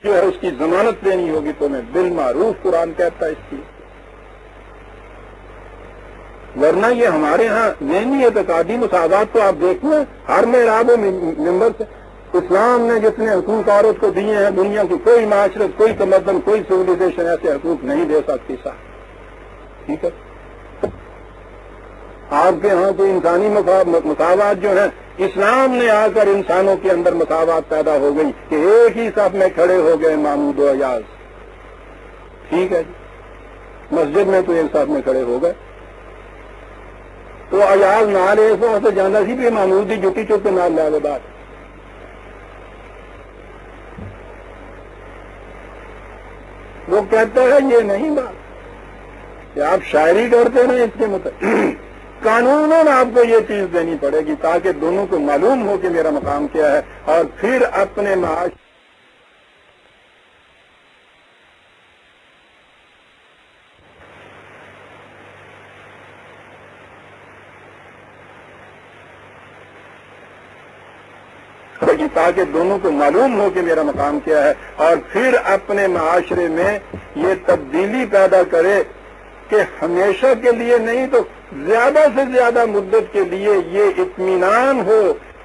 جو ہے اس کی ضمانت دینی ہوگی تو میں بالمعروف قرآن کہتا ہے اس کی، ورنہ یہ ہمارے ہاں ذہنی اعتقادی مساوات تو آپ دیکھیں ہر محراب و ممبر سے اسلام نے جتنے حقوق عورت کو دیے ہیں دنیا کی کوئی معاشرت، کوئی تمدن، کوئی سویلائزیشن ایسے حقوق نہیں دے سکتی صاحب، ٹھیک ہے؟ آپ کے ہاں تو انسانی مساوات جو ہیں اسلام نے آ کر انسانوں کے اندر مساوات پیدا ہو گئی کہ ایک ہی صف میں کھڑے ہو گئے محمود و ایاز، ٹھیک ہے جی، مسجد میں تو ایک صف میں کھڑے ہو گئے تو ایاز نال اس واسطے جانا سی بھی محمود کی جتی چپ کے نال لے لے بات، وہ کہتا ہے یہ نہیں بات کہ آپ شاعری کرتے رہے اس کے مطابق قانوناً آپ کو یہ چیز دینی پڑے گی تاکہ دونوں کو معلوم ہو کہ میرا مقام کیا ہے، اور پھر اپنے معاش تاکہ دونوں کو معلوم ہو کہ میرا مقام کیا ہے، اور پھر اپنے معاشرے میں یہ تبدیلی پیدا کرے کہ ہمیشہ کے لیے نہیں تو زیادہ سے زیادہ مدت کے لیے یہ اطمینان ہو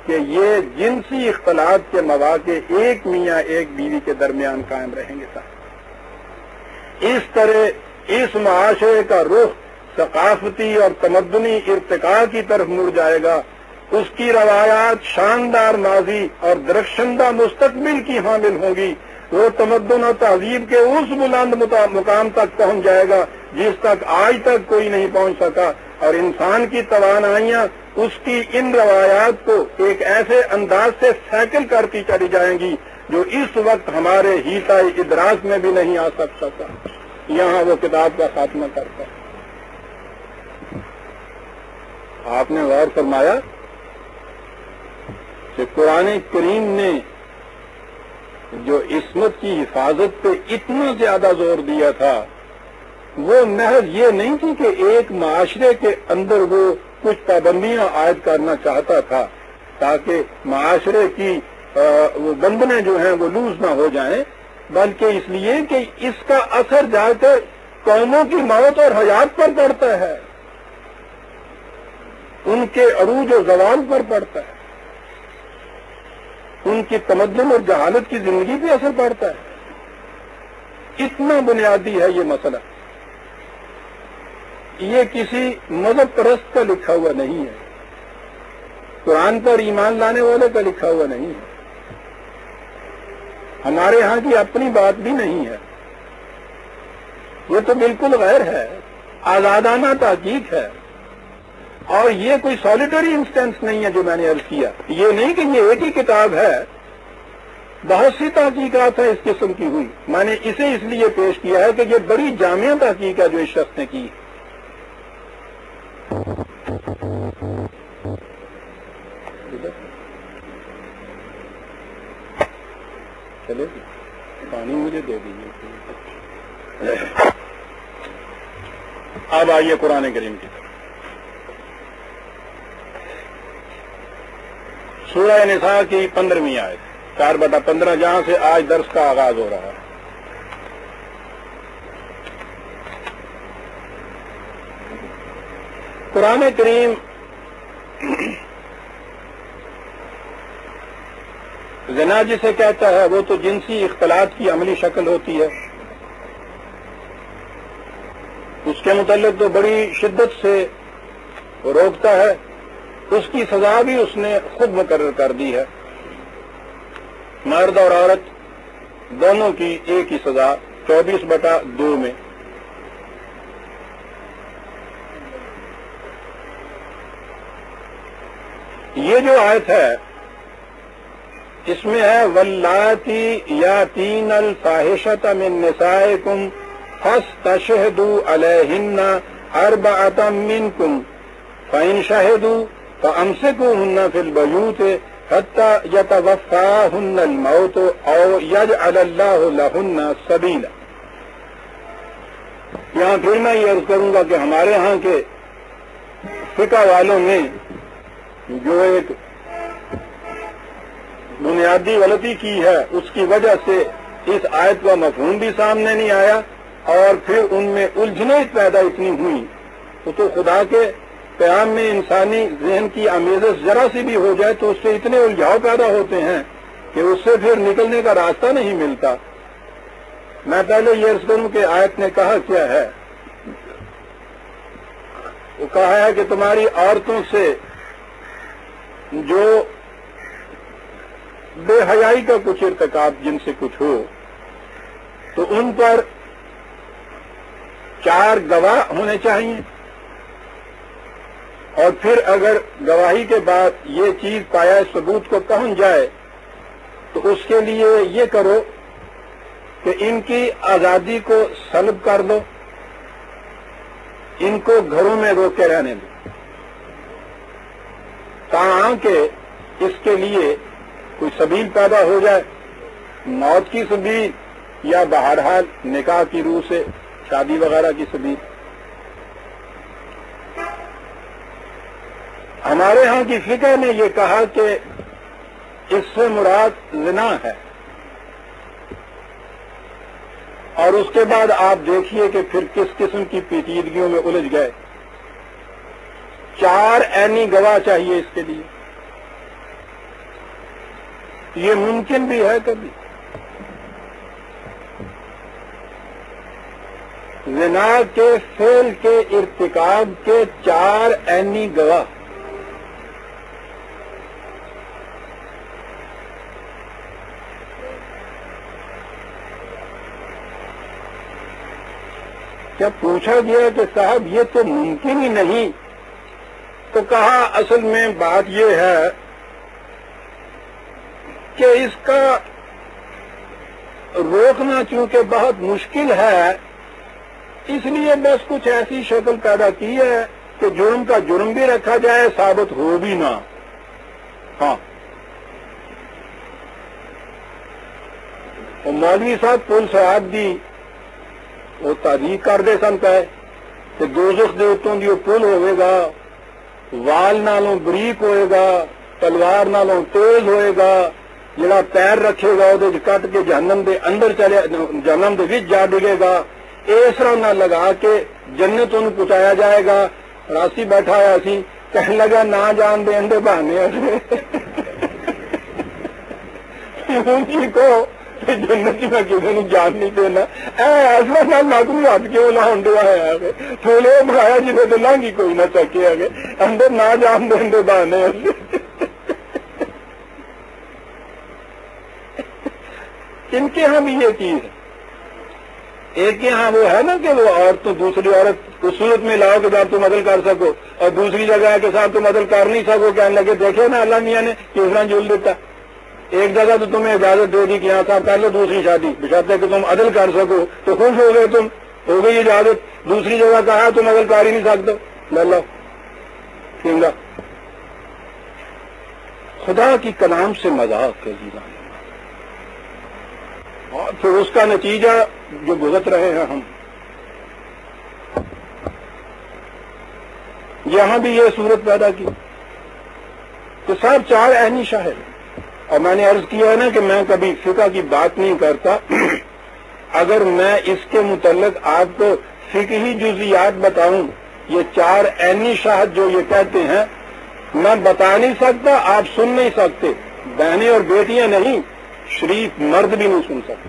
کہ یہ جنسی اختلاط کے مواقع ایک میاں ایک بیوی کے درمیان قائم رہیں گے صاحب۔ اس طرح اس معاشرے کا رخ ثقافتی اور تمدنی ارتقاء کی طرف مڑ جائے گا، اس کی روایات شاندار ماضی اور درخشندہ مستقبل کی حامل ہوں گی، وہ تمدن و تہذیب کے اس بلند مقام تک پہنچ جائے گا جس تک آج تک کوئی نہیں پہنچ سکا، اور انسان کی توانائیاں اس کی ان روایات کو ایک ایسے انداز سے سیکل کرتی چلی جائیں گی جو اس وقت ہمارے حیطۂ ادراک میں بھی نہیں آ سکتا تھا۔ یہاں وہ کتاب کا خاتمہ کرتا ہے۔ آپ نے غور فرمایا کہ قرآن کریم نے جو عصمت کی حفاظت پہ اتنا زیادہ زور دیا تھا وہ محض یہ نہیں تھی کہ ایک معاشرے کے اندر وہ کچھ پابندیاں عائد کرنا چاہتا تھا تاکہ معاشرے کی وہ بندنیں جو ہیں وہ لوز نہ ہو جائیں، بلکہ اس لیے کہ اس کا اثر جا کر قوموں کی موت اور حیات پر پڑتا ہے، ان کے عروج و زوال پر پڑتا ہے، ان کی تمدن اور جہالت کی زندگی پہ اثر پڑتا ہے۔ اتنا بنیادی ہے یہ مسئلہ، یہ کسی مذہب پرست کا لکھا ہوا نہیں ہے، قرآن پر ایمان لانے والے کا لکھا ہوا نہیں ہے، ہمارے ہاں کی اپنی بات بھی نہیں ہے، یہ تو بالکل غیر ہے، آزادانہ تحقیق ہے، اور یہ کوئی سالیٹری انسٹنس نہیں ہے جو میں نے عرض کیا، یہ نہیں کہ یہ ایک ہی کتاب ہے، بہت سی تحقیقات ہیں اس قسم کی ہوئی، میں نے اسے اس لیے پیش کیا ہے کہ یہ بڑی جامع تحقیق ہے جو اس شخص نے کی۔ چلے پانی مجھے دے دیجیے۔ اب آئیے قرآن کریم کی طرف۔ سورہ نساء کی 15ویں آیت 4/15 جہاں سے آج درس کا آغاز ہو رہا ہے۔ قرآن کریم زنا جسے کہتا ہے وہ تو جنسی اختلاط کی عملی شکل ہوتی ہے، اس کے متعلق تو بڑی شدت سے روکتا ہے، اس کی سزا بھی اس نے خود مقرر کر دی ہے، مرد اور عورت دونوں کی ایک ہی سزا 24/2 میں۔ یہ جو آیت ہے اس میں ہے واللاتی یاتین الفاحشۃ من نسائکم فاستشہدوا علیہن 4 منکم فإن شہدوا فأمسکوہن فی البیوت حتی یتوفاہن الموت او یجعل اللہ لہن سبیلا۔ یہاں پھر میں یہ عرض کروں گا کہ ہمارے ہاں کے فقہ والوں نے جو ایک بنیادی غلطی کی ہے اس کی وجہ سے اس آیت کا مفہوم بھی سامنے نہیں آیا اور پھر ان میں الجھنیں پیدا اتنی ہوئی تو خدا کے پیغام میں انسانی ذہن کی آمیزش ذرا سی بھی ہو جائے تو اس سے اتنے الجھاؤ پیدا ہوتے ہیں کہ اس سے پھر نکلنے کا راستہ نہیں ملتا۔ میں پہلے یہ عرض کروں کہ آیت نے کہا کیا ہے۔ وہ کہا ہے کہ تمہاری عورتوں سے جو بے حیائی کا کچھ ارتکاب جن سے کچھ ہو تو ان پر 4 گواہ ہونے چاہیے، اور پھر اگر گواہی کے بعد یہ چیز پایا ثبوت کو پہنچ جائے تو اس کے لیے یہ کرو کہ ان کی آزادی کو سلب کر دو، ان کو گھروں میں روکے رہنے دو تاکہ اس کے لیے کوئی سبیل پیدا ہو جائے، موت کی سبیل یا بہرحال نکاح کی روح سے شادی وغیرہ کی سبیل۔ ہمارے ہاں کی فقہ نے یہ کہا کہ اس سے مراد زنا ہے، اور اس کے بعد آپ دیکھیے کہ پھر کس قسم کی پیچیدگیوں میں الجھ گئے۔ 4 عینی گواہ چاہیے اس کے لیے۔ یہ ممکن بھی ہے کبھی؟ زنا کے فعل کے ارتکاب کے 4 عینی گواہ، جب پوچھا گیا کہ صاحب یہ تو ممکن ہی نہیں، تو کہا اصل میں بات یہ ہے کہ اس کا روکنا چونکہ بہت مشکل ہے، اس لیے بس کچھ ایسی شکل پیدا کی ہے کہ جرم کا جرم بھی رکھا جائے، ثابت ہو بھی نہ۔ ہاں، اور مولوی صاحب پل صاحب دی وہ تعریف کر دے سن پہ کہ دوزخ دے اتوں دی پل ہوئے گا، وال نالوں بریک ہوئے گا، تلوار نالوں تیز ہوئے گا، جڑا پیر رکھے گا وہ کٹ کے جہنم دے اندر چلے، جہنم دے وچ جا ڈگے گا، اس طرح نہ لگا کے جنت انہوں پہنچایا جائے گا۔ راسی بیٹھا ہوا سی، کہنے لگا نہ جان دے اندے بہانے کو جنت میں کسی نے جان نہیں دینا، ایسا نہ لاگو ہاتھ کے وہ لاؤن دیا ہے تھوڑے بنایا جنہیں تو لانگی کوئی نہ چکے آگے اندر نہ جان دے اندے بہانے۔ ان کے ہاں بھی یہ چیز ہے۔ ایک یہاں وہ ہے نا کہ وہ عورت تو دوسری عورت اس صورت میں لاؤ کہ جب تم عدل کر سکو، اور دوسری جگہ کے ساتھ تم عدل کر نہیں سکو، کہنے لگے دیکھے نا اللہ میاں نے کس طرح جول دیتا۔ ایک جگہ تو تمہیں اجازت دے دی کہ یہاں صاحب کر لو دوسری شادی، بشرطے کہ تم عدل کر سکو، تو خوش ہو گئے، تم ہو گئی اجازت۔ دوسری جگہ کہا تم عدل کر ہی نہیں سکتے، لے لو کینگا۔ خدا کی کلام سے مذاق ہے جی، اور پھر اس کا نتیجہ جو بھگت رہے ہیں ہم۔ یہاں بھی یہ صورت پیدا کی کہ صاحب 4 عینی شاہد، اور میں نے عرض کیا ہے نا کہ میں کبھی فقہ کی بات نہیں کرتا، اگر میں اس کے متعلق آپ کو فقہی جزیات بتاؤں، یہ 4 عینی شاہد جو یہ کہتے ہیں میں بتا نہیں سکتا، آپ سن نہیں سکتے، بہنیں اور بیٹیاں نہیں، شریف مرد بھی نہیں سن سکتے۔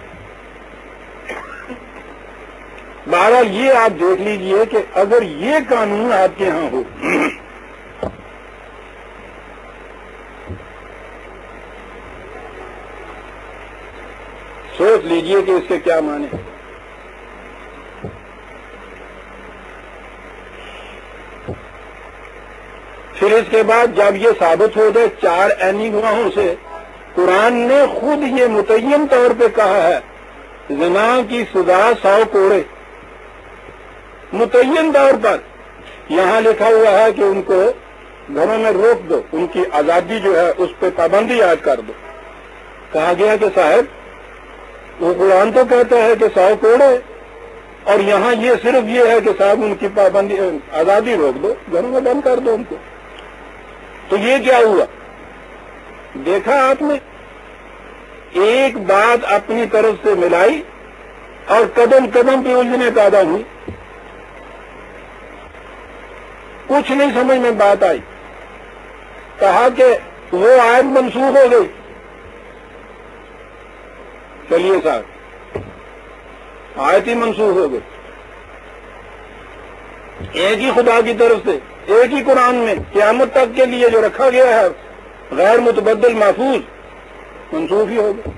بہرحال یہ آپ دیکھ لیجئے کہ اگر یہ قانون آپ کے ہاں ہو سوچ لیجئے کہ اس کے کیا معنی ہے۔ پھر اس کے بعد جب یہ ثابت ہو جائے 4 عینی گواہوں سے، قرآن نے خود یہ متعین طور پہ کہا ہے زنا کی سزا 100 کوڑے، متعین طور پر۔ یہاں لکھا ہوا ہے کہ ان کو گھروں میں روک دو، ان کی آزادی جو ہے اس پہ پابندی عائد کر دو۔ کہا گیا کہ صاحب وہ قرآن تو کہتا ہے کہ 100 کوڑے، اور یہاں یہ صرف یہ ہے کہ صاحب ان کی پابندی آزادی روک دو، گھروں میں بند کر دو ان کو۔ تو یہ کیا ہوا؟ دیکھا آپ نے ایک بات اپنی طرف سے ملائی اور قدم قدم پہ الجھنیں پیدا ہوئی، کچھ نہیں سمجھ میں بات آئی، کہا کہ وہ آیت منسوخ ہو گئی۔ چلیے صاحب، آیت ہی منسوخ ہو گئی، ایک ہی خدا کی طرف سے ایک ہی قرآن میں قیامت تک کے لیے جو رکھا گیا ہے غیر متبدل محفوظ، منسوخ ہی ہو گیا۔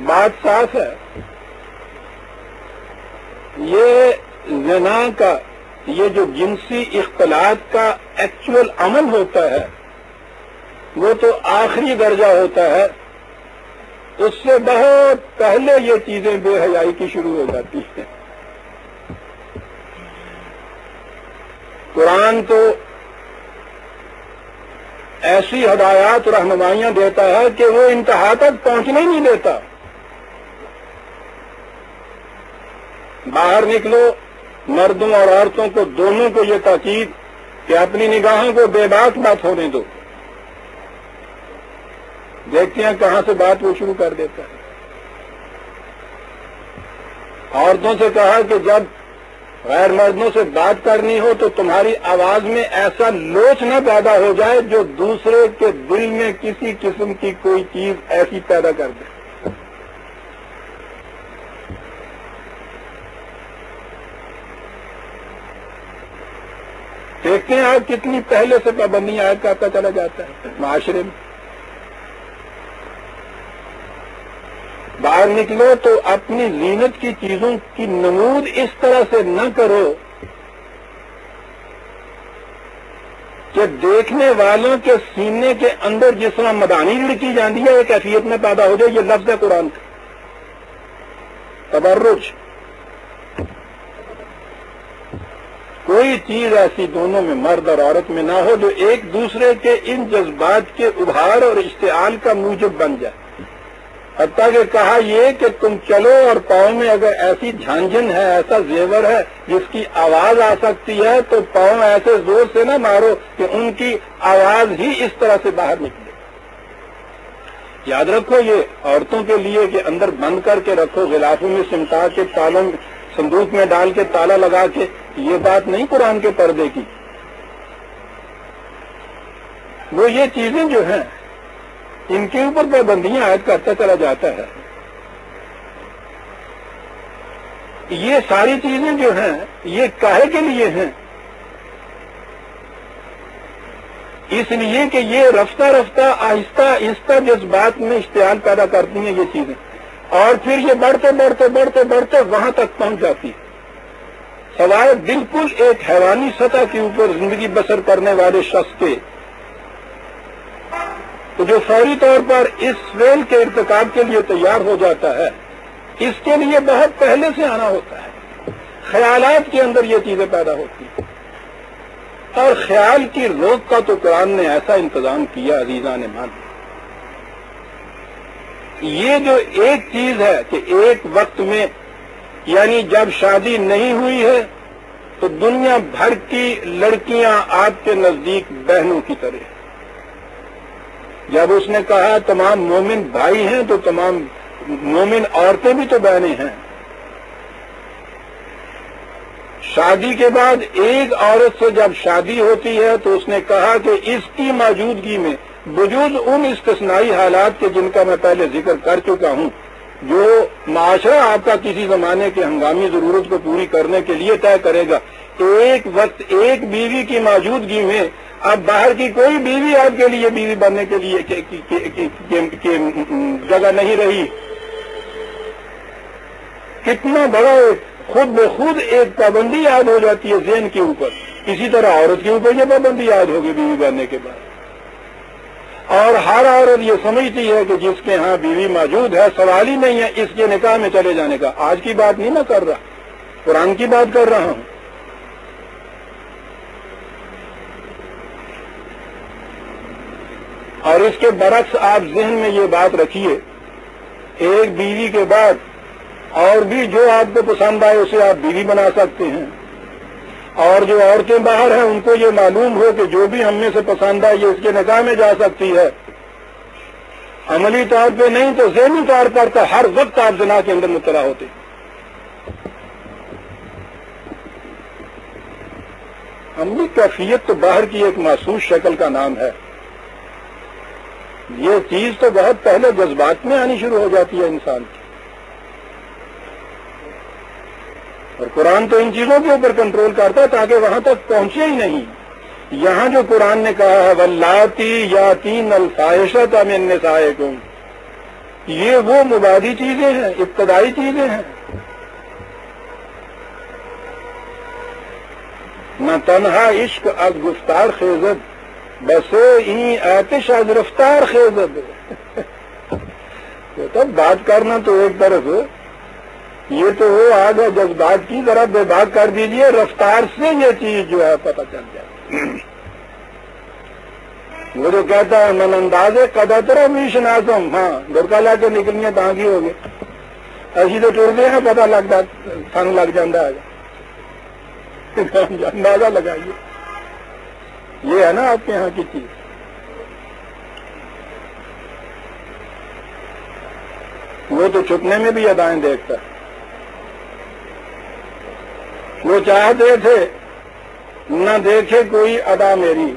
بات صاف ہے، یہ زنا کا، یہ جو جنسی اختلاط کا ایکچوئل عمل ہوتا ہے وہ تو آخری درجہ ہوتا ہے، اس سے بہت پہلے یہ چیزیں بے حیائی کی شروع ہو جاتی ہیں۔ قرآن تو ایسی ہدایات رہنمائیاں دیتا ہے کہ وہ انتہا تک پہنچنے ہی نہیں دیتا۔ باہر نکلو، مردوں اور عورتوں کو دونوں کو یہ تاکید کہ اپنی نگاہوں کو بے باک مت ہونے دو، دیکھتے ہیں کہاں سے بات وہ شروع کر دیتا ہے۔ عورتوں سے کہا کہ جب غیر مردوں سے بات کرنی ہو تو تمہاری آواز میں ایسا لوچ نہ پیدا ہو جائے جو دوسرے کے دل میں کسی قسم کی کوئی چیز ایسی پیدا کر دے۔ دیکھتے ہیں آپ کتنی پہلے سے پابندیاں عائد کرتا چلا جاتا ہے معاشرے میں۔ باہر نکلو تو اپنی زینت کی چیزوں کی نمود اس طرح سے نہ کرو کہ دیکھنے والوں کے سینے کے اندر جس طرح مدانی لڑکی جاتی ہے ایک کیفیت میں پیدا ہو جائے۔ یہ لفظ ہے قرآن کا، تبرج۔ کوئی چیز ایسی دونوں میں، مرد اور عورت میں نہ ہو جو ایک دوسرے کے ان جذبات کے ابھار اور اشتعال کا موجب بن جائے۔ حتیٰ کہ کہا یہ کہ تم چلو اور پاؤں میں اگر ایسی جھانجھن ہے، ایسا زیور ہے جس کی آواز آ سکتی ہے تو پاؤں ایسے زور سے نہ مارو کہ ان کی آواز ہی اس طرح سے باہر نکلے۔ یاد رکھو یہ عورتوں کے لیے کہ اندر بند کر کے رکھو، غلافوں میں سمٹا کے، تالوں صندوق میں ڈال کے تالا لگا کے، یہ بات نہیں قرآن کے پردے کی۔ وہ یہ چیزیں جو ہیں ان کے اوپر پابندیاں عائد کرتا چلا جاتا ہے۔ یہ ساری چیزیں جو ہیں یہ کاہے کے لیے ہیں؟ اس لیے کہ یہ رفتہ رفتہ آہستہ آہستہ جذبات میں اشتعال پیدا کرتی ہیں یہ چیزیں، اور پھر یہ بڑھتے بڑھتے بڑھتے بڑھتے وہاں تک پہنچ جاتی ہے۔ سوائے بالکل ایک حیوانی سطح کے اوپر زندگی بسر کرنے والے شخص کے، تو جو فوری طور پر اس فعل کے ارتکاب کے لیے تیار ہو جاتا ہے، اس کے لیے بہت پہلے سے آنا ہوتا ہے۔ خیالات کے اندر یہ چیزیں پیدا ہوتی ہیں، اور خیال کی روک کا تو قرآن نے ایسا انتظام کیا عزیزان مان۔ یہ جو ایک چیز ہے کہ ایک وقت میں، یعنی جب شادی نہیں ہوئی ہے تو دنیا بھر کی لڑکیاں آپ کے نزدیک بہنوں کی طرح۔ جب اس نے کہا تمام مومن بھائی ہیں تو تمام مومن عورتیں بھی تو بہنیں ہیں۔ شادی کے بعد ایک عورت سے جب شادی ہوتی ہے تو اس نے کہا کہ اس کی موجودگی میں بجز ان استثنائی حالات کے جن کا میں پہلے ذکر کر چکا ہوں، جو معاشرہ آپ کا کسی زمانے کے ہنگامی ضرورت کو پوری کرنے کے لیے طے کرے گا، ایک وقت ایک بیوی کی موجودگی میں اب باہر کی کوئی بیوی آپ کے لیے بیوی بننے کے لیے جگہ نہیں رہی۔ کتنا بڑا خود بخود ایک پابندی عائد ہو جاتی ہے ذہن کے اوپر۔ اسی طرح عورت کے اوپر یہ پابندی عائد ہوگی بیوی بننے کے بعد، اور ہر عورت یہ سمجھتی ہے کہ جس کے ہاں بیوی موجود ہے سوال ہی نہیں ہے اس کے نکاح میں چلے جانے کا۔ آج کی بات نہیں میں کر رہا، قرآن کی بات کر رہا ہوں۔ اور اس کے برعکس آپ ذہن میں یہ بات رکھیے، ایک بیوی کے بعد اور بھی جو آپ کو پسند آئے اسے آپ بیوی بنا سکتے ہیں، اور جو عورتیں باہر ہیں ان کو یہ معلوم ہو کہ جو بھی ہم میں سے پسند ہے یہ اس کے نکاح میں جا سکتی ہے، عملی طور پہ نہیں تو ذہنی طور پر تو ہر وقت آپ زنا کے اندر مبتلا ہوتے. عملی کیفیت تو باہر کی ایک محسوس شکل کا نام ہے. یہ چیز تو بہت پہلے جذبات میں آنی شروع ہو جاتی ہے انسان کی، اور قرآن تو ان چیزوں کے اوپر کنٹرول کرتا ہے تاکہ وہاں تک پہنچے ہی نہیں. یہاں جو قرآن نے کہا ہے واللاتی یاتین الفاحشۃ من نسائکم، یہ وہ مبادی چیزیں ہیں، ابتدائی چیزیں ہیں. نہ تنہا عشق از گفتار خیزد بسے این آتش از رفتار خیزد. تو بات کرنا تو ایک طرف، یہ تو وہ آگ ہے جذبات کی، ذرا بے بھاگ کر دیجئے، رفتار سے یہ چیز جو ہے پتہ چل جائے. وہ جو کہتا ہے من انداز قدر میش نازم، ہاں گرکا لا کے نکلنی تانگی ہو گئے ایسی تو ٹرتے ہیں، پتہ لگتا سن لگ جاتا ہے. اندازہ لگائیے، یہ ہے نا آپ کے یہاں کی چیز. وہ تو چھپنے میں بھی ادائیں دیکھتا ہے. وہ چاہتے تھے نہ دیکھے کوئی ادا میری،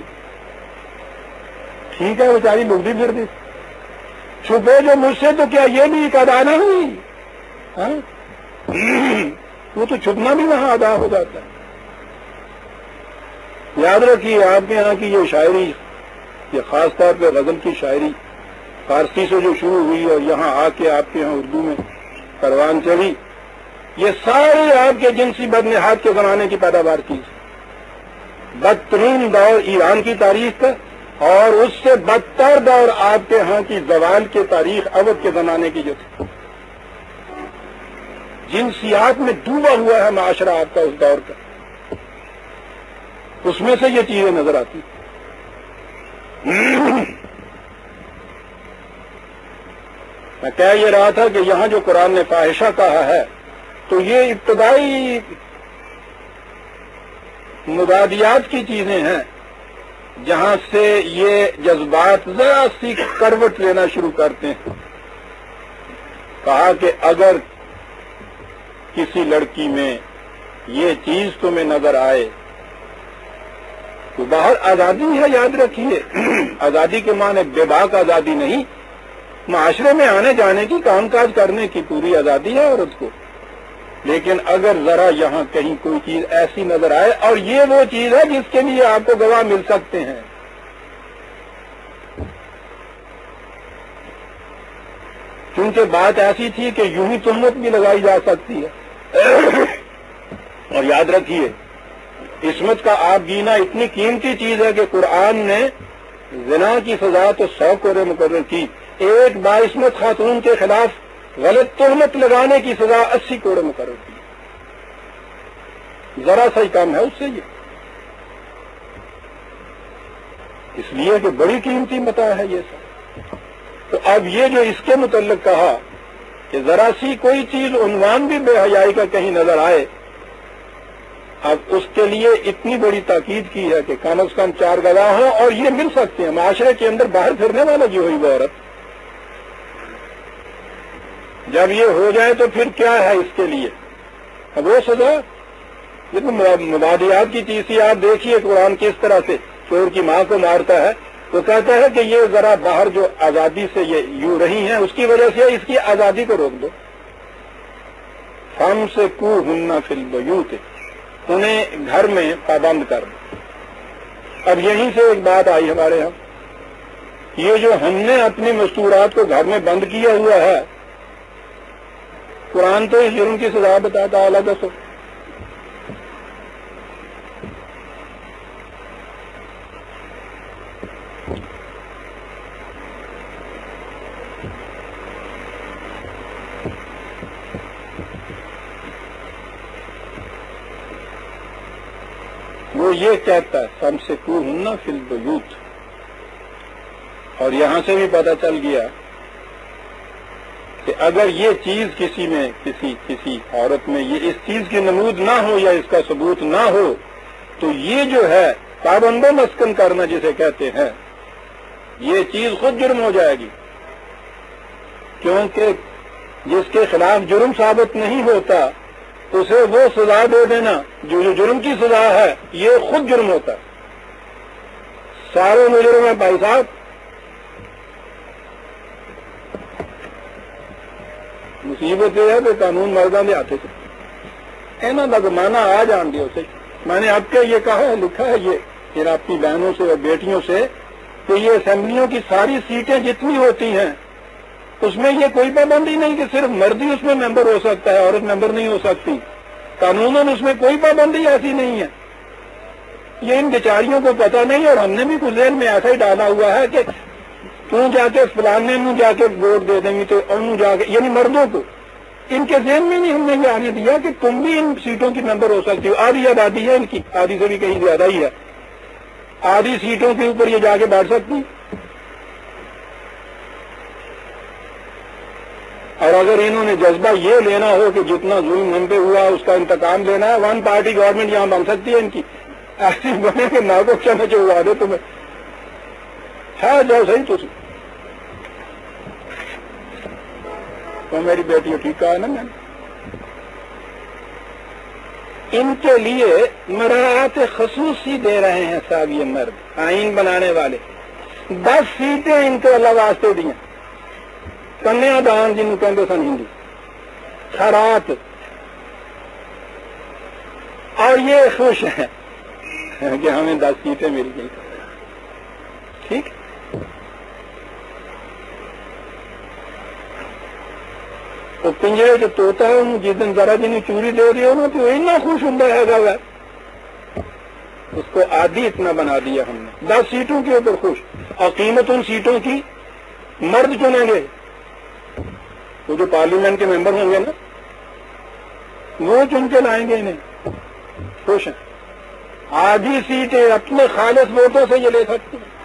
ٹھیک ہے بیچاری لگتی پھرتی، چھپے جو مجھ سے تو کیا یہ بھی ایک ادا نہ ہوئی؟ وہ تو چھپنا بھی وہاں ادا ہو جاتا ہے. یاد رکھیے آپ کے یہاں کی یہ شاعری، یہ خاص طور پہ غزل کی شاعری فارسی سے جو شروع ہوئی اور یہاں آ کے آپ کے یہاں اردو میں پروان چڑھی، یہ سارے آپ کے جنسی بدنہاد کے زمانے کی پیداوار کی. بدترین دور ایران کی تاریخ کا، اور اس سے بدتر دور آپ کے ہاں کی زوال کے تاریخ اودھ کے زمانے کی جو تھی. جنسیات میں ڈوبا ہوا ہے معاشرہ آپ کا اس دور کا، اس میں سے یہ چیزیں نظر آتی. میں کہہ یہ رہا تھا کہ یہاں جو قرآن نے فاحشہ کہا ہے تو یہ ابتدائی مبادیات کی چیزیں ہیں جہاں سے یہ جذبات ذرا سی کروٹ لینا شروع کرتے ہیں. کہا کہ اگر کسی لڑکی میں یہ چیز تمہیں نظر آئے تو باہر آزادی ہے، یاد رکھیے. آزادی کے معنی بے باک آزادی نہیں، معاشرے میں آنے جانے کی، کام کاج کرنے کی پوری آزادی ہے عورت کو. لیکن اگر ذرا یہاں کہیں کوئی چیز ایسی نظر آئے، اور یہ وہ چیز ہے جس کے لیے آپ کو گواہ مل سکتے ہیں. کیونکہ بات ایسی تھی کہ یوں ہی تہمت بھی لگائی جا سکتی ہے. اور یاد رکھیے عصمت کا آپ جینا اتنی قیمتی چیز ہے کہ قرآن نے زنا کی سزا تو 100 کوڑے مقرر کی، ایک باعصمت خاتون کے خلاف غلط تہمت لگانے کی سزا 80 کوڑے مقرر کی. ذرا سا ہی کام ہے اس سے یہ، اس لیے کہ بڑی قیمتی متاع ہے یہ سب. تو اب یہ جو اس کے متعلق کہا کہ ذرا سی کوئی چیز عنوان بھی بے حیائی کا کہیں نظر آئے، اب اس کے لیے اتنی بڑی تاکید کی ہے کہ کم از کم 4 گواہ ہوں، اور یہ مل سکتے ہیں. معاشرے کے اندر باہر پھرنے والا جو ہوئی وہ عورت، جب یہ ہو جائے تو پھر کیا ہے اس کے لیے؟ اب وہ سزا یہ تو مبادیات کی چیز تھی. آپ دیکھیے قرآن کس طرح سے چور کی ماں کو مارتا ہے، تو کہتا ہے کہ یہ ذرا باہر جو آزادی سے یہ یوں رہی ہیں اس کی وجہ سے اس کی آزادی کو روک دو. فَامْسِكُوهُنَّ فِي الْبُيُوتِ، انہیں گھر میں پابند کر دو. اب یہیں سے ایک بات آئی ہمارے ہاں، یہ جو ہم نے اپنی مستورات کو گھر میں بند کیا ہوا ہے، قرآن تو اس جرم کی سزا بتاتا ہے. اللہ دسو وہ یہ کہتا ہے فَامْسِكُوهُنَّ فِي الْبُيُوتِ، اور یہاں سے بھی پتہ چل گیا کہ اگر یہ چیز کسی میں کسی عورت میں یہ اس چیز کی نمود نہ ہو یا اس کا ثبوت نہ ہو تو یہ جو ہے پابند مسکن کرنا جسے کہتے ہیں، یہ چیز خود جرم ہو جائے گی، کیونکہ جس کے خلاف جرم ثابت نہیں ہوتا اسے وہ سزا دے دینا جو جرم کی سزا ہے، یہ خود جرم ہوتا ہے۔ سارے مجرم ہیں بھائی صاحب، مصیبت یہ ہے کہ قانون مردہ لے آتے تھے اینا لگمانا آ جان دیا اسے۔ میں نے اب کے یہ کہا ہے، لکھا ہے یہ پھر اپنی بہنوں سے اور بیٹیوں سے کہ یہ اسمبلیوں کی ساری سیٹیں جتنی ہوتی ہیں اس میں یہ کوئی پابندی نہیں کہ صرف مرد ہی اس میں ممبر ہو سکتا ہے، عورت ممبر نہیں ہو سکتی، قانوناً اس میں کوئی پابندی ایسی نہیں ہے۔ یہ ان بیچاریوں کو پتہ نہیں، اور ہم نے بھی کچھ ذہن میں ایسا ہی ڈالا ہوا ہے کہ تو جا کے فلانے نو جا کے ووٹ دے دیں گے تو انہوں جا کے، یعنی مردوں کو ان کے ذہن میں نہیں ہم نے یہ آنے دیا کہ تم بھی ان سیٹوں کی ممبر ہو سکتی ہو۔ آدھی آبادی ہے ان کی، آدھی سے بھی کہیں زیادہ ہی ہے، آدھی سیٹوں کے اوپر یہ جا کے بیٹھ سکتی۔ اور اگر انہوں نے جذبہ یہ لینا ہو کہ جتنا ظلم ہم پہ ہوا اس کا انتقام لینا ہے، ون پارٹی گورنمنٹ یہاں بن سکتی ہے ان کی، ایسی بنے کہ ناگو چنے چوا دے تمہیں، ہے جاؤ صحیح تو میری بیٹی ٹھیک کہا نا میں نے۔ ان کے لیے مراعات خصوصی دے رہے ہیں صاحب یہ مرد، آئین بنانے والے۔ 10 سیٹیں ان کو اللہ واسطے دیں، کنیا دان جن کو کہتے سن ہندی، خیرات، اور یہ خوش ہیں کہ ہمیں 10 سیٹیں مل گئی۔ ٹھیک، تو پنجرے جو توتا ہے انہوں جس دن ذرا جنہیں چوری دے رہی ہو نا تو اتنا خوش ہوں ہے گا، اس کو آدھی اتنا بنا دیا ہم نے۔ 10 سیٹوں کے اوپر خوش، اور قیمت ان سیٹوں کی مرد چنیں گے، وہ جو پارلیمنٹ کے ممبر ہوں گے نا وہ چن کے لائیں گے انہیں، خوش ہیں۔ آدھی سیٹیں اپنے خالص ووٹوں سے یہ لے سکتے ہیں۔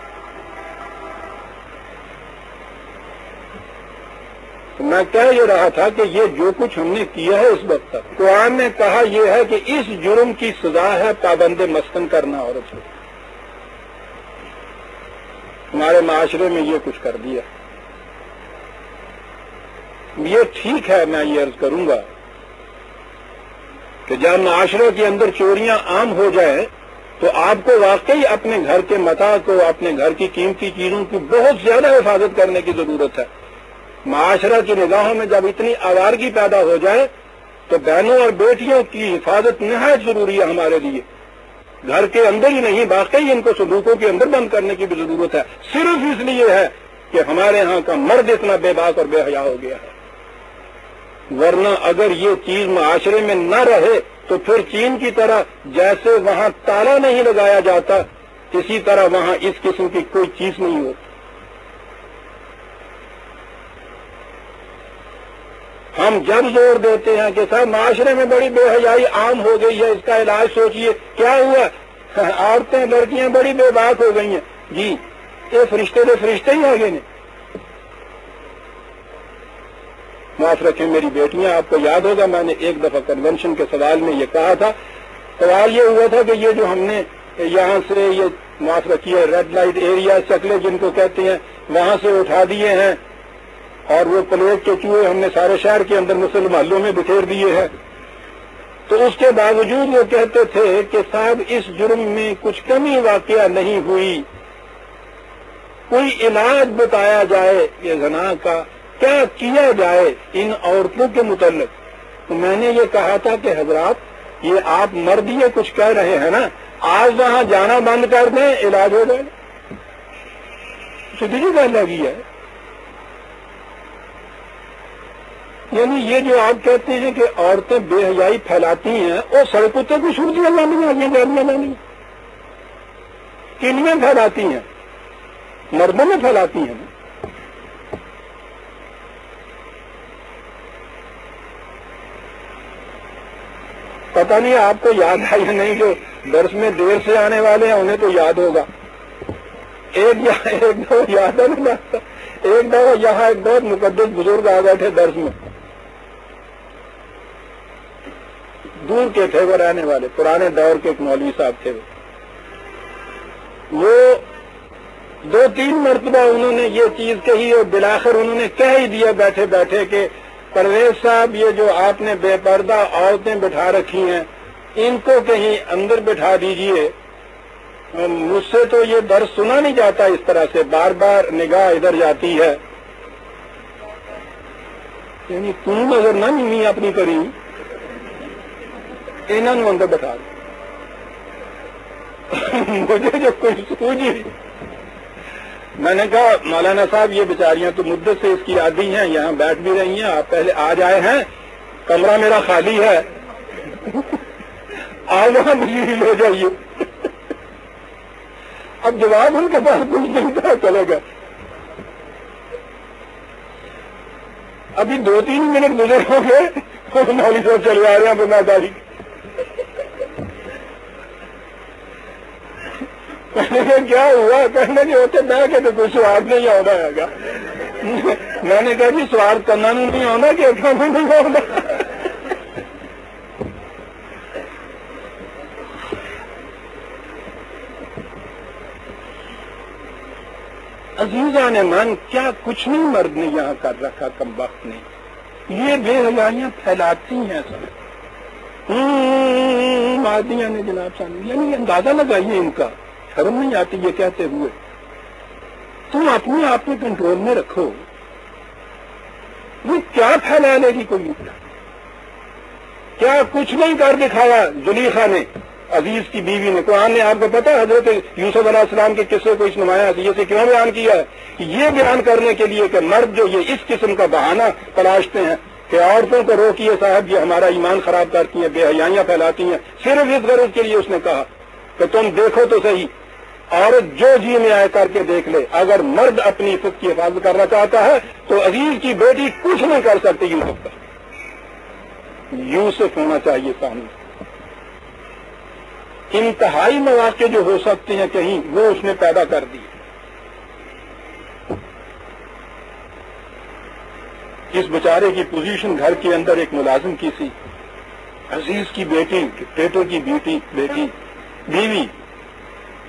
میں کہہ یہ رہا تھا کہ یہ جو کچھ ہم نے کیا ہے اس وقت تک، قرآن نے کہا یہ ہے کہ اس جرم کی سزا ہے پابند مسکن کرنا عورت کو۔ ہمارے معاشرے میں یہ کچھ کر دیا، یہ ٹھیک ہے۔ میں یہ عرض کروں گا کہ جب معاشرے کے اندر چوریاں عام ہو جائیں تو آپ کو واقعی اپنے گھر کے متاع کو، اپنے گھر کی قیمتی چیزوں کی بہت زیادہ حفاظت کرنے کی ضرورت ہے۔ معاشرہ کی نگاہوں میں جب اتنی آوارگی پیدا ہو جائے تو بہنوں اور بیٹیوں کی حفاظت نہایت ضروری ہے ہمارے لیے، گھر کے اندر ہی نہیں واقعی ان کو صندوقوں کے اندر بند کرنے کی بھی ضرورت ہے، صرف اس لیے ہے کہ ہمارے ہاں کا مرد اتنا بے باک اور بے حیا ہو گیا ہے۔ ورنہ اگر یہ چیز معاشرے میں نہ رہے تو پھر چین کی طرح جیسے وہاں تالا نہیں لگایا جاتا اسی طرح وہاں اس قسم کی کوئی چیز نہیں ہوتی۔ ہم جب زور دیتے ہیں کہ صاحب معاشرے میں بڑی بے حیائی عام ہو گئی ہے، اس کا علاج سوچئے، کیا ہوا؟ عورتیں لڑکیاں بڑی بے باک ہو گئی ہیں، جی یہ فرشتے تو فرشتے ہی آگے نے۔ معاف رکھیں میری بیٹیاں، آپ کو یاد ہوگا میں نے ایک دفعہ کنونشن کے سوال میں یہ کہا تھا، سوال یہ ہوا تھا کہ یہ جو ہم نے یہاں سے یہ معاف رکھیے ریڈ لائٹ ایریا چکلے جن کو کہتے ہیں وہاں سے اٹھا دیے ہیں، اور وہ پلیٹ کے چوہے ہم نے سارے شہر کے اندر مسلم محلوں میں بکھیر دیے ہیں، تو اس کے باوجود وہ کہتے تھے کہ صاحب اس جرم میں کچھ کمی واقعہ نہیں ہوئی، کوئی علاج بتایا جائے یہ زنا کا، کیا کیا جائے ان عورتوں کے متعلق۔ تو میں نے یہ کہا تھا کہ حضرات یہ آپ مرد یہ کچھ کہہ رہے ہیں نا، آج وہاں جانا بند کر دیں علاج ہو جائے، سیدھی سی بات لگی ہے۔ یعنی یہ جو آپ کہتے ہیں کہ عورتیں بے حیائی پھیلاتی ہیں، وہ سڑکوں تک بھی چھوڑ دیا گالیاں لانی، کن میں پھیلاتی ہیں؟ مردوں میں پھیلاتی ہیں۔ پتہ نہیں آپ کو یاد ہے یا نہیں، جو درس میں دیر سے آنے والے ہیں انہیں تو یاد ہوگا۔ ایک دفعہ یاد ہے نا، ایک دفعہ یہاں ایک بہت مقدس بزرگ آ گئے تھے درس میں، دور کے تھے وہ رہنے والے، پرانے دور کے ایک مولوی صاحب تھے، وہ 2-3 مرتبہ انہوں نے یہ چیز کہی اور بالآخر انہوں نے کہہ ہی دیا بیٹھے بیٹھے کہ پرویز صاحب یہ جو آپ نے بے پردہ عورتیں بٹھا رکھی ہیں ان کو کہیں اندر بٹھا دیجئے، مجھ سے تو یہ درس سنا نہیں جاتا اس طرح سے، بار بار نگاہ ادھر جاتی ہے، یعنی تم نظر نہ نیمی اپنی کری انہوں نے اندر بٹھا دی۔ مجھے جو کچھ سوجی، میں نے کہا مولانا صاحب یہ بیچاریاں تو مدت سے اس کی عادی ہیں، یہاں بیٹھ بھی رہی ہیں، آپ پہلے آج آئے ہیں، کمرہ میرا خالی ہے، آج وہاں مجھے لے جائیے۔ اب جواب ان کے پاس کچھ نہیں تھا، چلے گا۔ ابھی 2-3 منٹ گزر ہو گئے، مولوی صاحب چلے آ رہے ہیں بنا داری۔ کہنے کہ کیا ہوا؟ کہنے کے ہوتے بہ کے تو کوئی سواد نہیں آنا ہے گا۔ میں نے کہا جی سواد کرنا نہیں آنا کہ کھانا نہیں آنا۔ عزیزان من، کیا کچھ نہیں مرد نے یہاں کر رکھا کم وقت نے، یہ بے حیائیاں پھیلاتی ہیں سب مادیاں نے جناب صاحب، یعنی اندازہ لگائیے ان کا، شرم نہیں آتی یہ کہتے ہوئے؟ تم اپنے آپ کو کنٹرول میں رکھو، وہ کیا پھیلا لے گی کوئی؟ کیا کچھ نہیں کر دکھایا زلیخا نے، عزیز کی بیوی نے؟ قرآن نے آپ کو پتا حضرت یوسف علیہ السلام کے قصے کو اس نمایاں حیثیت سے کیوں بیان کیا ہے؟ یہ بیان کرنے کے لیے کہ مرد جو یہ اس قسم کا بہانہ تلاشتے ہیں کہ عورتوں کو روکیے صاحب یہ ہمارا ایمان خراب کرتی ہیں، بے حیائیاں پھیلاتی ہیں، صرف اس غرض کے لیے اس نے کہا کہ تم دیکھو تو صحیح، عورت جو جی میں آئے کر کے دیکھ لے، اگر مرد اپنی عزت کی حفاظت کرنا چاہتا ہے تو عزیز کی بیٹی کچھ نہیں کر سکتی یوسف کا، یوسف ہونا چاہیے سامنے۔ انتہائی مواقع جو ہو سکتے ہیں کہیں وہ اس نے پیدا کر دی۔ اس بیچارے کی پوزیشن گھر کے اندر ایک ملازم کی سی، عزیز کی بیٹی، بیٹوں کی بیٹی بیوی،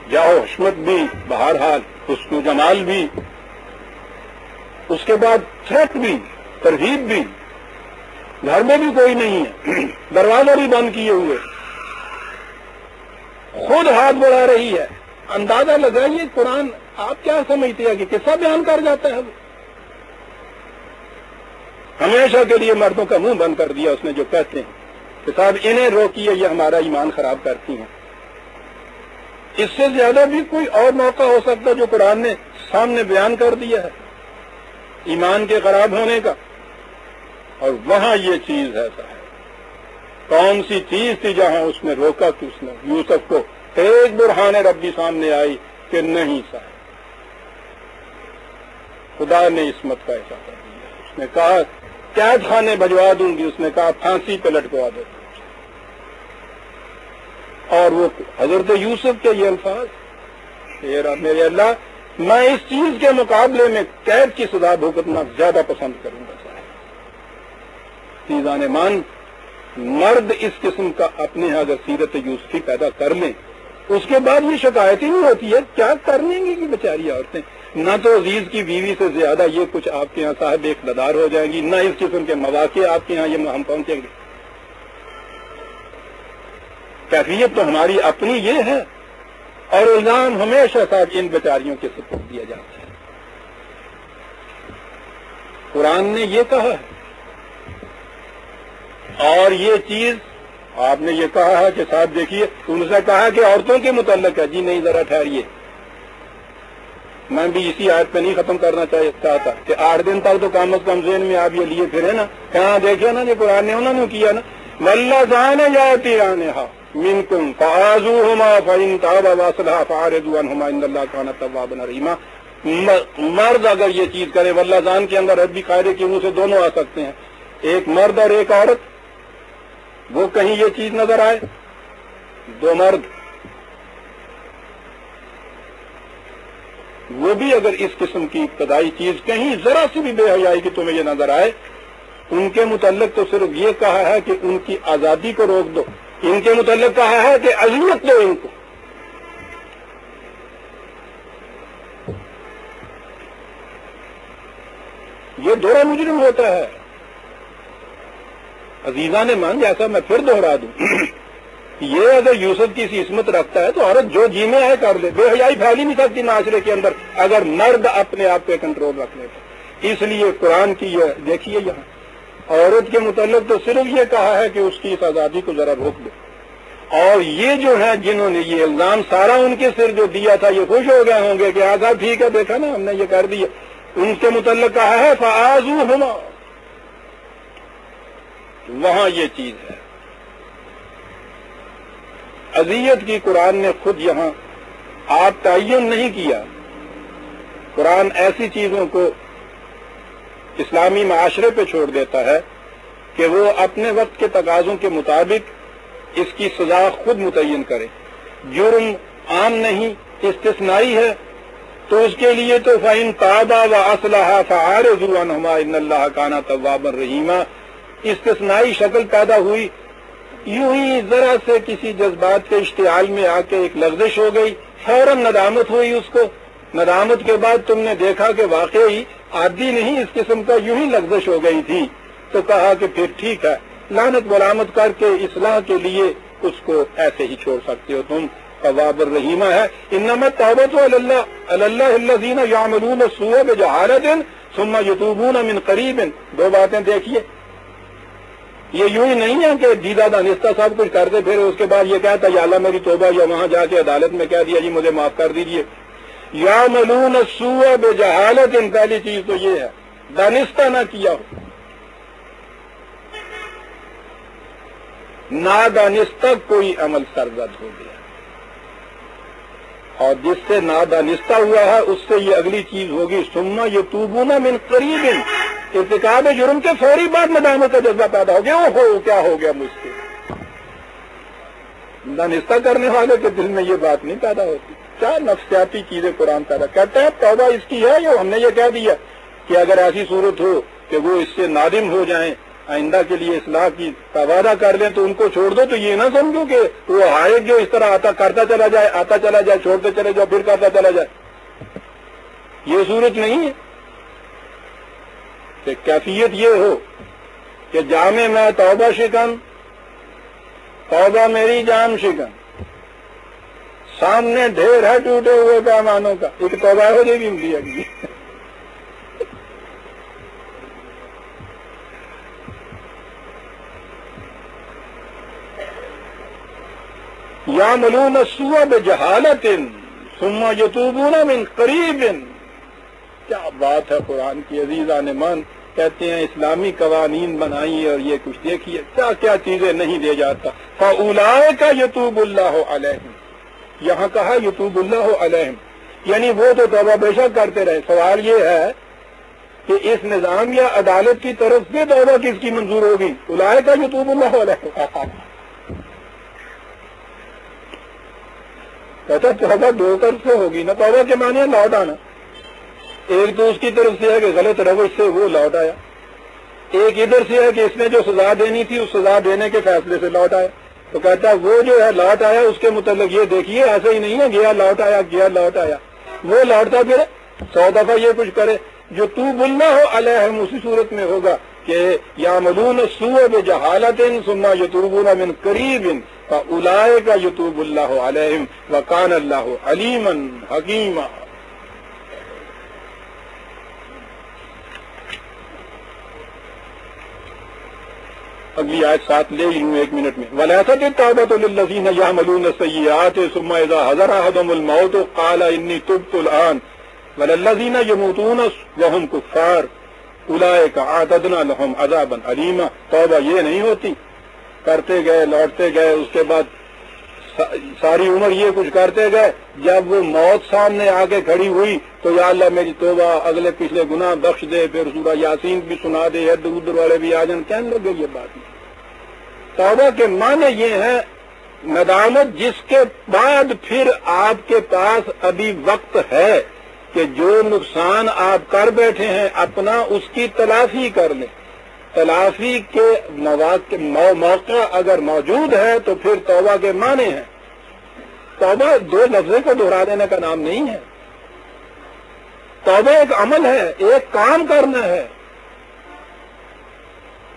جاؤ حشمت بھی، بہرحال اس کو جمال بھی، اس کے بعد تھریٹ بھی، ترغیب بھی، گھر میں بھی کوئی نہیں ہے، دروازہ بھی بند کیے ہوئے، خود ہاتھ بڑھا رہی ہے۔ اندازہ لگائیے قرآن آپ کیا سمجھتے ہیں کہ قصہ بیان کر جاتا ہے؟ ہمیشہ کے لیے مردوں کا منہ بند کر دیا اس نے جو کہتے ہیں کہ صاحب انہیں روکیے یہ ہمارا ایمان خراب کرتی ہیں۔ اس سے زیادہ بھی کوئی اور موقع ہو سکتا جو قرآن نے سامنے بیان کر دیا ہے ایمان کے خراب ہونے کا، اور وہاں یہ چیز ہے صاحب۔ کون سی چیز تھی جہاں اس نے روکا کہ اس نے یوسف کو تیز برہان ربی سامنے آئی کہ نہیں صاحب، خدا نے عصمت کا احساس کر دیا، اس نے کہا قید خانے بھجوا دوں گی، اس نے کہا پھانسی پہ لٹکوا دو، اور وہ حضرت یوسف کے یہ الفاظ، میرے اللہ میں اس چیز کے مقابلے میں قید کی سزا بھگتنا زیادہ پسند کروں گا صاحب۔ چیزان مان، مرد اس قسم کا اپنے یہاں اگر سیرت یوسفی پیدا کر لیں اس کے بعد یہ شکایت ہی نہیں ہوتی ہے، کیا کر لیں گی کہ بیچاری عورتیں، نہ تو عزیز کی بیوی سے زیادہ یہ کچھ آپ کے یہاں صاحب ایک لدار ہو جائیں گی، نہ اس قسم کے مواقع آپ کے یہاں یہ ہم پہنچیں گے۔ کیفیت تو ہماری اپنی یہ ہے، اور الزام ہمیشہ صاحب ان بیچاریوں کے سپرد دیا جاتا ہے۔ قرآن نے یہ کہا ہے، اور یہ چیز آپ نے یہ کہا ہے کہ صاحب دیکھیے ان سے کہا کہ عورتوں کے متعلق ہے، جی نہیں ذرا ٹھہریے، میں بھی اسی آیت پہ نہیں ختم کرنا چاہتا کہ 8 دن تک تو کم از کم ذہن میں آپ یہ لیے پھرے نا، کہاں دیکھے نا کہ قرآن نے انہوں نے کیا نا، واللذان یاتیانھا منکم فآذوہما فإن تابا واصلحا فأعرضوا عنہما ان اللہ کان توابا رحیما۔ مرد اگر یہ چیز کرے، واللذان کے اندر عربی قاعدے کے منہ سے دونوں آ سکتے ہیں، ایک مرد اور ایک عورت، وہ کہیں یہ چیز نظر آئے، دو مرد، وہ بھی اگر اس قسم کی ابتدائی چیز کہیں ذرا سی بھی بے حیائی کی تمہیں یہ نظر آئے، ان کے متعلق تو صرف یہ کہا ہے کہ ان کی آزادی کو روک دو، ان کے متعلق کہا ہے کہ اذیت دو ان کو. یہ دورہ مجرم ہوتا ہے. عزیزان مان، جیسا میں پھر دوہرا دوں، یہ اگر یوسف کی سی عصمت رکھتا ہے تو عورت جو جی میں ہے کر لے. بے حیائی پھیل ہی نہیں سکتی معاشرے کے اندر اگر مرد اپنے آپ پہ کنٹرول رکھ لیتا. اس لیے قرآن کی یہ دیکھیے یہاں عورت کے متعلق تو صرف یہ کہا ہے کہ اس کی اس آزادی کو ذرا روک دو. اور یہ جو ہے جنہوں نے یہ الزام سارا ان کے سر جو دیا تھا یہ خوش ہو گئے ہوں گے کہ آزاد ٹھیک ہے، دیکھا نا ہم نے یہ کر دیا. ان کے متعلق کہا ہے فآذوہما، وہاں یہ چیز ہے. اذیت کی قرآن نے خود یہاں آپ تعین نہیں کیا. قرآن ایسی چیزوں کو اسلامی معاشرے پہ چھوڑ دیتا ہے کہ وہ اپنے وقت کے تقاضوں کے مطابق اس کی سزا خود متعین کرے. جرم عام نہیں، استثنائی ہے، تو اس کے لیے تو فَإِن تَابَا وَأَصْلَحَا فَأَعْرِضُوا عَنْهُمَا إِنَّ اللَّهَ كَانَ تَوَّابًا رَحِيمًا. استثنائی شکل پیدا ہوئی، یوں ہی ذرا سے کسی جذبات کے اشتعال میں آ کے ایک لغزش ہو گئی، فوراً ندامت ہوئی اس کو. ندامت کے بعد تم نے دیکھا کہ واقعی عادی نہیں اس قسم کا، یوں ہی لغزش ہو گئی تھی، تو کہا کہ پھر ٹھیک ہے، لعنت ملامت کر کے اصلاح کے لیے اس کو ایسے ہی چھوڑ سکتے ہو تم. تواب الرحیم ہے. انما التوبۃ علی اللہ الذین یعملون السوء بجہالۃ ثم یتوبون من قریب. دو باتیں دیکھیے، یہ یوں ہی نہیں ہے کہ دیدہ دانستہ سب کچھ کرتے پھر اس کے بعد یہ کہتا یا اللہ میری توبہ، یا وہاں جا کے عدالت میں کہہ دیا جی مجھے معاف کر دیجیے. یعملون السوء بجہالۃ، پہلی چیز تو یہ ہے دانستہ نہ کیا ہو، نادانستہ کوئی عمل سرزد ہو گیا، اور جس سے نادانستہ ہوا ہے اس سے یہ اگلی چیز ہوگی ثم یتوبون من قریب. ارتکاب جرم کے فوری بعد ندامت کا جذبہ پیدا ہو گیا، اوہو کیا ہو گیا مجھ سے. دانستہ کرنے والے کے دل میں یہ بات نہیں پیدا ہوتی. کیا نفسیاتی چیزیں قرآن پیدا کہتا ہے. توبہ اس کی ہے جو ہم نے یہ کہہ دیا کہ اگر ایسی صورت ہو کہ وہ اس سے نادم ہو جائیں، آئندہ کے لیے اصلاح کی وعدہ کر لیں تو ان کو چھوڑ دو. تو یہ نہ سمجھو کہ وہ آئے جو اس طرح آتا کرتا چلا جائے، آتا چلا جائے، چھوڑتے چلے جاؤ، پھر کرتا چلا جائے. یہ صورت نہیں ہے. کہ کیفیت یہ ہو کہ جامع میں توبہ شکن، توبہ میری جام شکن، سامنے ڈھیر ہے ٹوٹے ہوئے پیمانوں کا، ایک توبہ ہو جائے گی دیا گی. یعملون السوء بجہالۃ ثم یتوبون من قریب. کیا بات ہے قرآن کی. عزیزان من، کہتے ہیں اسلامی قوانین بنائی اور یہ کچھ دیکھیے کیا کیا چیزیں نہیں دے جاتا. فَأُولَٰئِکَ یتوب اللہ علیہم، یہاں کہا یتوب اللہ علیہم، یعنی وہ تو توبہ بے شک کرتے رہے. سوال یہ ہے کہ اس نظام یا عدالت کی طرف سے توبہ کس کی منظور ہوگی؟ اولئک یتوب اللہ علیہم. کہتا توبہ دو طرف سے ہوگی نا. توبہ کے معنی ہے لوٹ آنا. ایک تو اس کی طرف سے ہے کہ غلط روش سے وہ لوٹ آیا، ایک ادھر سے ہے کہ اس نے جو سزا دینی تھی اس سزا دینے کے فیصلے سے لوٹ آیا. تو کہتا ہے وہ جو ہے لوٹ آیا اس کے متعلق یہ دیکھیے ایسے ہی نہیں ہے گیا لوٹ آیا گیا لوٹ آیا. وہ لوٹتا پھر 100 دفعہ یہ کچھ کرے. جو توب اللہ علیہم اسی صورت میں ہوگا کہ یعملون السوء بجہالۃ ثم یتوبون من قریب فاولئک یتوب اللہ علیہم وکان اللہ علیما حکیما. اگلی آیت ساتھ لے لوں ایک منٹ میں. وَلَيْسَتِ التَّوْبَةُ لِلَّذِينَ يَعْمَلُونَ السَّيِّئَاتِ ثُمَّ إِذَا حَضَرَ أَحَدَهُمُ الْمَوْتُ قَالَ إِنِّي تُبْتُ الْآنَ وَلَلَّذِينَ يَمُوتُونَ وَهُمْ كُفَّارٌ أُولَئِكَ أَعْتَدْنَا لَهُمْ عَذَابًا أَلِيمًا. توبہ یہ نہیں ہوتی، کرتے گئے لوٹتے گئے، اس کے بعد ساری عمر یہ کچھ کرتے گئے، جب وہ موت سامنے آ کے کھڑی ہوئی تو یا اللہ میری توبہ، اگلے پچھلے گناہ بخش دے، پھر سورہ یاسین بھی سنا دے، ادھر ادھر والے بھی آ جائیں، کہنے لگے یہ بات نہیں. توبہ کے معنی یہ ہے ندامت جس کے بعد پھر آپ کے پاس ابھی وقت ہے کہ جو نقصان آپ کر بیٹھے ہیں اپنا اس کی تلافی کر لیں. تلافی کے موقع اگر موجود ہے تو پھر توبہ کے معنی ہیں. توبہ دو لفظوں کو دہرا دینے کا نام نہیں ہے. توبہ ایک عمل ہے، ایک کام کرنا ہے.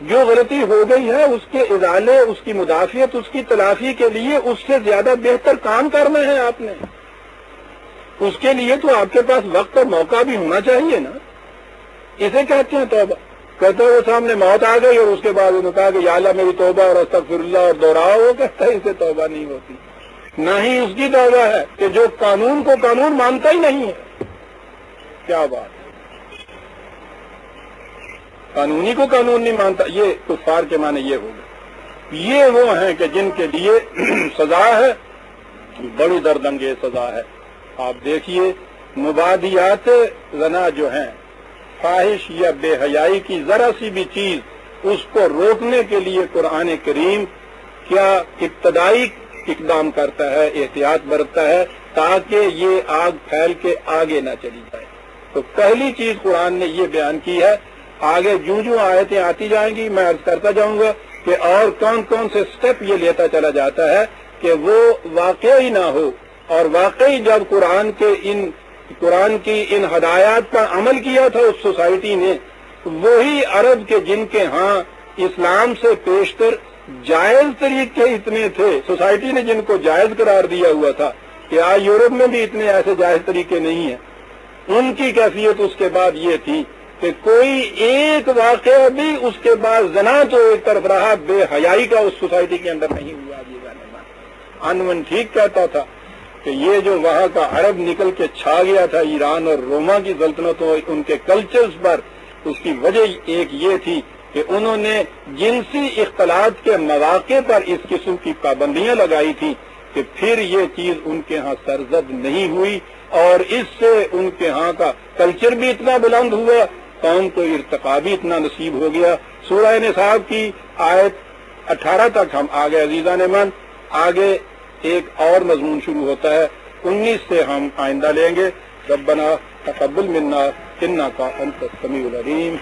جو غلطی ہو گئی ہے اس کے ازالے، اس کی مدافعت، اس کی تلافی کے لیے اس سے زیادہ بہتر کام کرنا ہے آپ نے. اس کے لیے تو آپ کے پاس وقت اور موقع بھی ہونا چاہیے نا. اسے کہتے ہیں توبہ. کہتے ہیں وہ سامنے موت آ گئی اور اس کے بعد انہوں نے کہا کہ یا اللہ میری توبہ اور استغفر اللہ اور دوہراؤ. وہ کہتا ہے اسے توبہ نہیں ہوتی. نہ ہی اس کی توبہ ہے کہ جو قانون کو قانون مانتا ہی نہیں ہے. کیا بات ہے، قانونی کو قانون نہیں مانتا. یہ کفار کے معنی یہ ہوگا. یہ وہ ہیں کہ جن کے لیے سزا ہے، بڑی دردانگیز سزا ہے. آپ دیکھیے مبادیات زنا جو ہیں، فاحش یا بے حیائی کی ذرا سی بھی چیز، اس کو روکنے کے لیے قرآن کریم کیا ابتدائی اقدام کرتا ہے، احتیاط برتتا ہے تاکہ یہ آگ پھیل کے آگے نہ چلی جائے. تو پہلی چیز قرآن نے یہ بیان کی ہے. آگے جو آیتیں آتی جائیں گی میں عرض کرتا جاؤں گا کہ اور کون کون سے سٹیپ یہ لیتا چلا جاتا ہے کہ وہ واقعی نہ ہو. اور واقعی جب قرآن کی ان ہدایات پر عمل کیا تھا اس سوسائٹی نے، وہی عرب کے جن کے ہاں اسلام سے پیشتر جائز طریقے اتنے تھے، سوسائٹی نے جن کو جائز قرار دیا ہوا تھا کہ آج یورپ میں بھی اتنے ایسے جائز طریقے نہیں ہیں، ان کی کیفیت اس کے بعد یہ تھی کہ کوئی ایک واقعہ بھی اس کے بعد زنا تو ایک طرف رہا، بے حیائی کا اس سوسائٹی کے اندر نہیں ہوا. یہ گانے انون ٹھیک کہتا تھا کہ یہ جو وہاں کا عرب نکل کے چھا گیا تھا ایران اور روما کی سلطنتوں، ان کے کلچرز پر، اس کی وجہ ایک یہ تھی کہ انہوں نے جنسی اختلاط کے مواقع پر اس قسم کی پابندیاں لگائی تھی کہ پھر یہ چیز ان کے ہاں سرزد نہیں ہوئی اور اس سے ان کے ہاں کا کلچر بھی اتنا بلند ہوا، قوم کو ارتقا بھی اتنا نصیب ہو گیا. سورہ نساء کی آیت 18 تک ہم آگے عزیزان من. آگے ایک اور مضمون شروع ہوتا ہے، 19 سے ہم آئندہ لیں گے. ربنا تقبل منا انک انت السمیع العلیم.